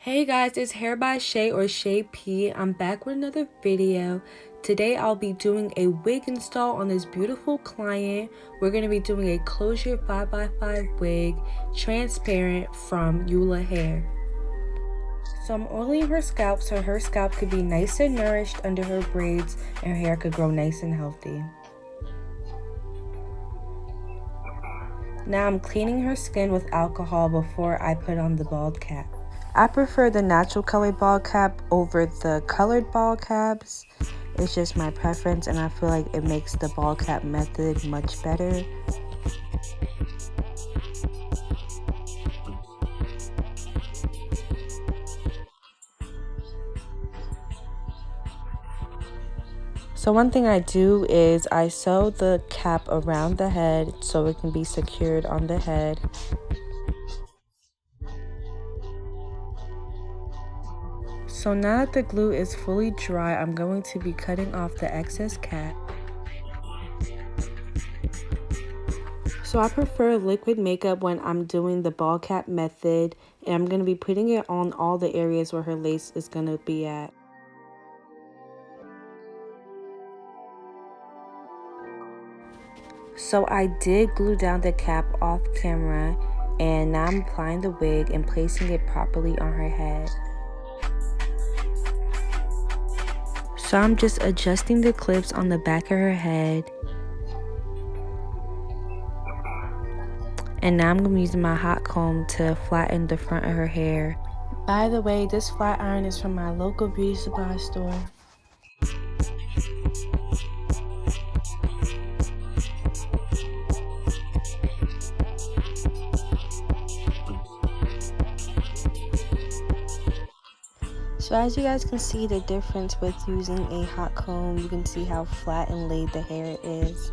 Hey guys, it's Hair by Shay or Shay P. I'm back with another video. Today I'll be doing a wig install on this beautiful client. We're going to be doing a closure 5x5 wig, transparent, from Ft.Ula hair. So I'm oiling her scalp so her scalp could be nice and nourished under her braids and her hair could grow nice and healthy. Now I'm cleaning her skin with alcohol before I put on the bald cap. I prefer the natural colored bald cap over the colored bald caps. It's just my preference and I feel like it makes the bald cap method much better. So one thing I do is I sew the cap around the head so it can be secured on the head. So now that the glue is fully dry, I'm going to be cutting off the excess cap. So I prefer liquid makeup when I'm doing the bald cap method, and I'm going to be putting it on all the areas where her lace is going to be at. So I did glue down the cap off camera, and now I'm applying the wig and placing it properly on her head. So I'm just adjusting the clips on the back of her head. And now I'm going to be using my hot comb to flatten the front of her hair. By the way, this flat iron is from my local beauty supply store. So as you guys can see the difference with using a hot comb, you can see how flat and laid the hair is.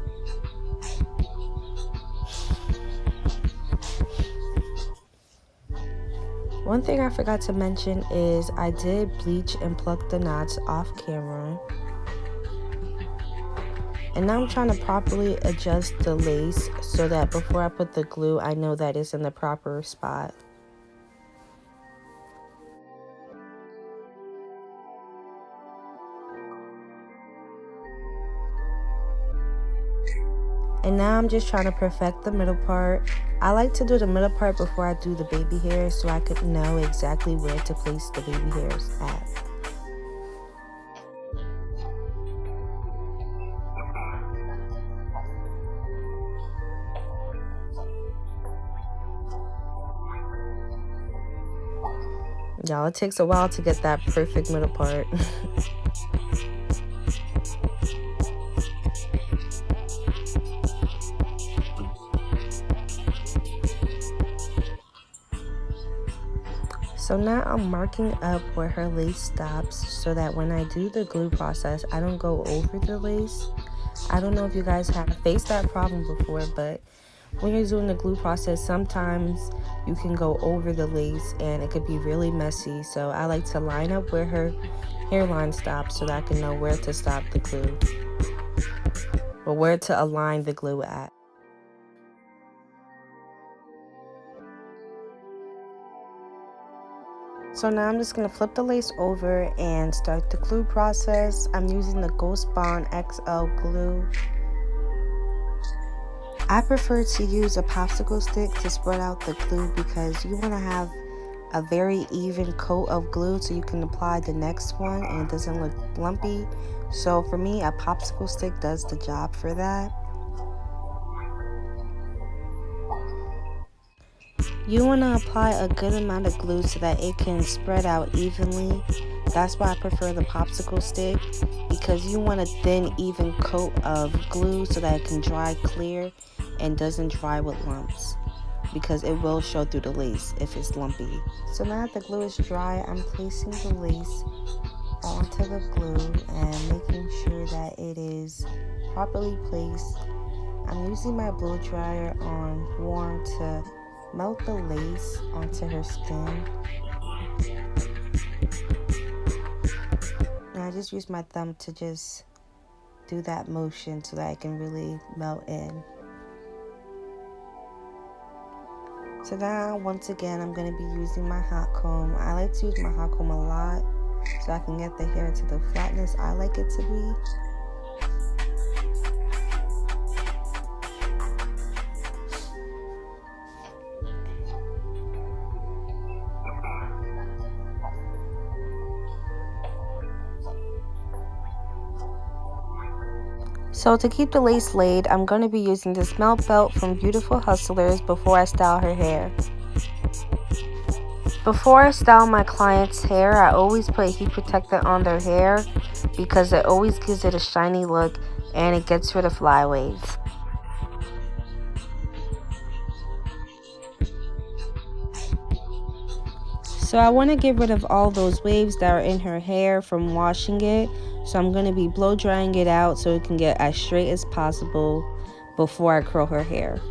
One thing I forgot to mention is I did bleach and pluck the knots off camera. And now I'm trying to properly adjust the lace so that before I put the glue, I know that it's in the proper spot. And now I'm just trying to perfect the middle part. I like to do the middle part before I do the baby hairs so I could know exactly where to place the baby hairs at. Y'all, it takes a while to get that perfect middle part. So now I'm marking up where her lace stops so that when I do the glue process, I don't go over the lace. I don't know if you guys have faced that problem before, but when you're doing the glue process, sometimes you can go over the lace and it could be really messy. So I like to line up where her hairline stops so that I can know where to stop the glue, or where to align the glue at. So now I'm just going to flip the lace over and start the glue process. I'm using the Ghost Bond XL glue. I prefer to use a popsicle stick to spread out the glue because you want to have a very even coat of glue so you can apply the next one and it doesn't look lumpy. So for me, a popsicle stick does the job for that. You want to apply a good amount of glue so that it can spread out evenly. That's why I prefer the popsicle stick, because you want a thin, even coat of glue so that it can dry clear and doesn't dry with lumps, because it will show through the lace if it's lumpy. So now that the glue is dry, I'm placing the lace onto the glue and making sure that it is properly placed. I'm using my blow dryer on warm to melt the lace onto her skin. And I just use my thumb to just do that motion so that I can really melt in. So now, once again, I'm going to be using my hot comb. I like like to use my hot comb a lot so I can get the hair to the flatness I like it to be. So to keep the lace laid, I'm going to be using this melt belt from Beautiful Hustlers before I style her hair. Before I style my client's hair, I always put heat protectant on their hair because it always gives it a shiny look and it gets rid of flyaways. So I want to get rid of all those waves that are in her hair from washing it. So I'm going to be blow drying it out so it can get as straight as possible before I curl her hair.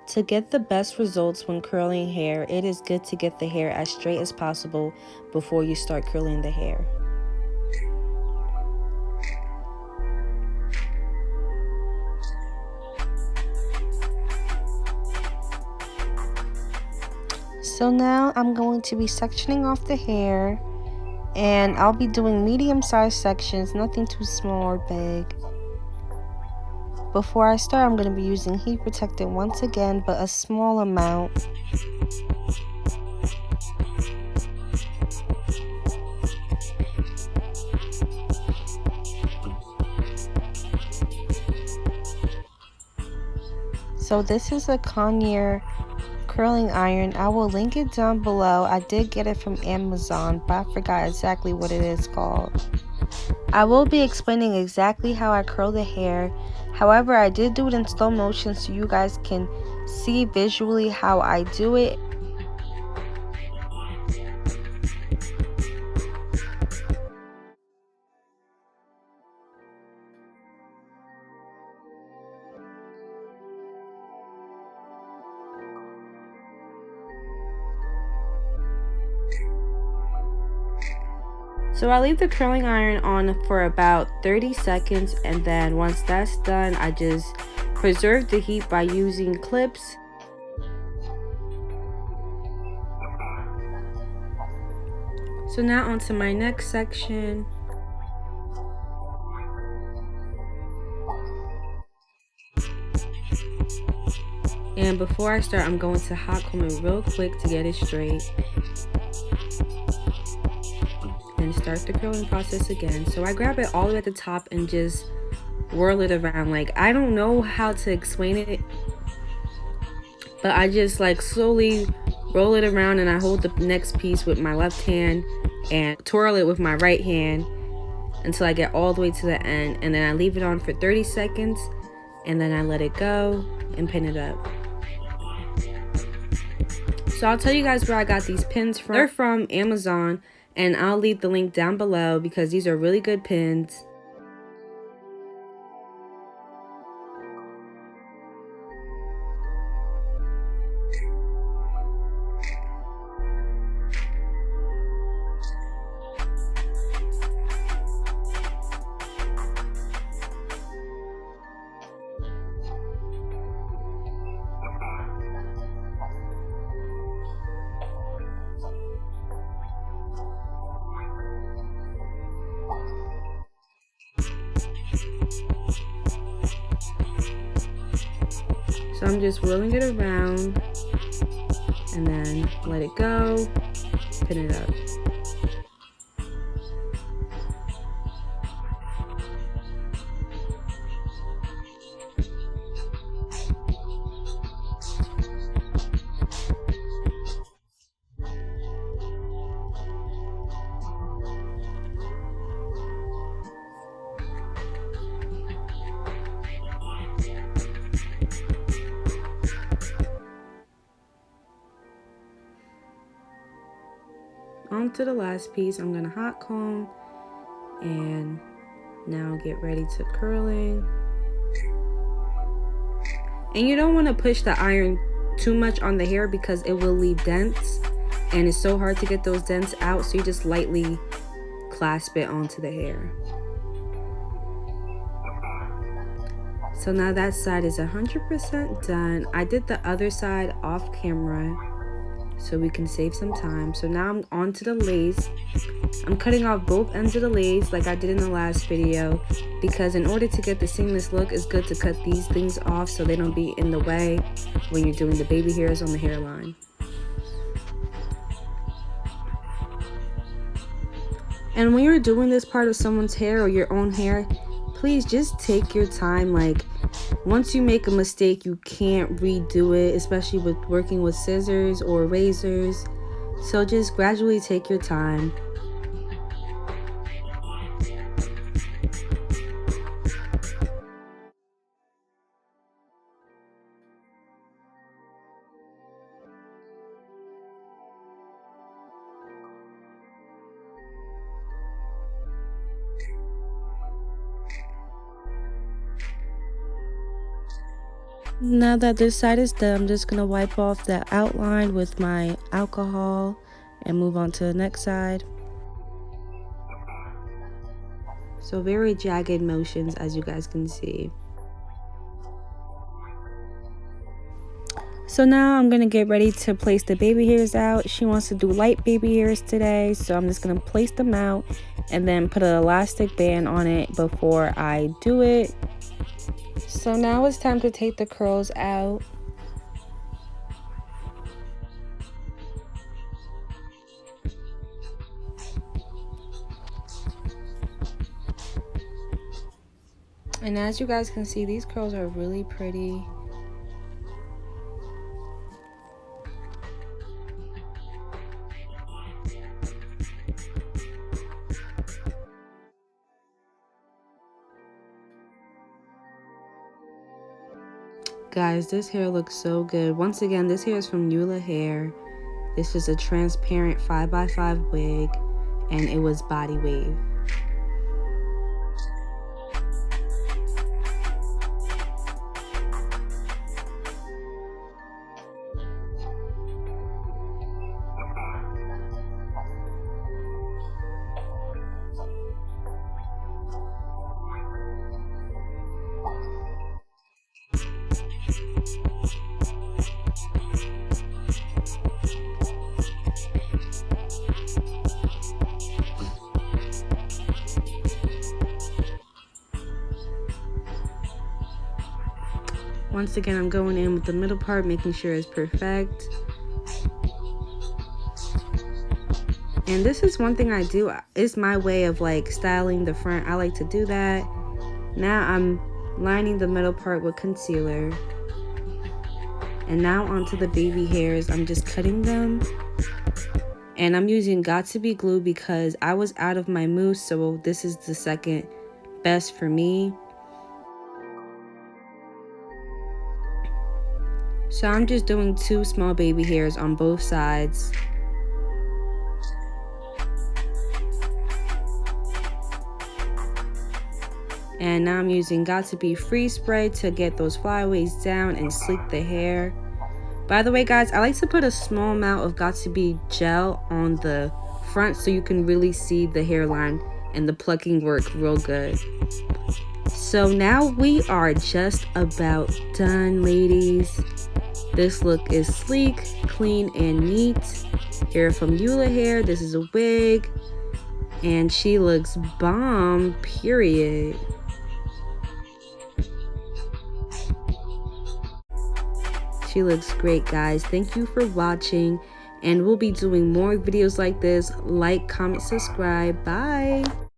To get the best results when curling hair, it is good to get the hair as straight as possible before you start curling the hair. So now I'm going to be sectioning off the hair, and I'll be doing medium-sized sections, nothing too small or big. Before I start, I'm going to be using heat protectant once again, but a small amount. So this is a Conair curling iron. I will link it down below. I did get it from Amazon, but I forgot exactly what it is called. I will be explaining exactly how I curl the hair. However, I did do it in slow motion so you guys can see visually how I do it. So I leave the curling iron on for about 30 seconds, and then once that's done, I just preserve the heat by using clips. So now onto my next section. And before I start, I'm going to hot comb it real quick to get it straight. And start the curling process again. So I grab it all the way at the top and just whirl it around. Like, I don't know how to explain it, but I just like slowly roll it around, and I hold the next piece with my left hand and twirl it with my right hand until I get all the way to the end, and then I leave it on for 30 seconds, and then I let it go and pin it up. So I'll tell you guys where I got these pins from. They're from Amazon, and I'll leave the link down below because these are really good pins. So I'm just whirling it around and then let it go, pin it up. On to the last piece. I'm gonna hot comb and now get ready to curling. And you don't want to push the iron too much on the hair because it will leave dents, and it's so hard to get those dents out, so you just lightly clasp it onto the hair. So now that side is 100% done. I did the other side off camera so we can save some time. So now I'm on to the lace. I'm cutting off both ends of the lace like I did in the last video, because in order to get the seamless look, it's good to cut these things off so they don't be in the way when you're doing the baby hairs on the hairline. And when you're doing this part of someone's hair or your own hair, please just take your time. Like, once you make a mistake, you can't redo it, especially with working with scissors or razors. So just gradually take your time. Now that this side is done, I'm just going to wipe off the outline with my alcohol and move on to the next side. So very jagged motions, as you guys can see. So now I'm going to get ready to place the baby hairs out. She wants to do light baby hairs today, so I'm just going to place them out and then put an elastic band on it before I do it. So now it's time to take the curls out. And as you guys can see, these curls are really pretty. Guys, this hair looks so good. Once again, this hair is from Ft.Ula hair. This is a transparent 5x5 wig, and it was body wave. Once again, I'm going in with the middle part, making sure it's perfect. And this is one thing I do. It's my way of like styling the front. I like to do that. Now I'm lining the middle part with concealer. And now onto the baby hairs. I'm just cutting them. And I'm using Got To Be glue because I was out of my mousse, so this is the second best for me. So I'm just doing 2 small baby hairs on both sides. And now I'm using Got To Be freeze spray to get those flyaways down and sleek the hair. By the way, guys, I like to put a small amount of Got To Be gel on the front so you can really see the hairline and the plucking work real good. So now we are just about done, ladies. This look is sleek, clean, and neat. Hair from Ft.Ula hair. This is a wig. And she looks bomb, period. She looks great, guys. Thank you for watching. And we'll be doing more videos like this. Like, comment, subscribe. Bye.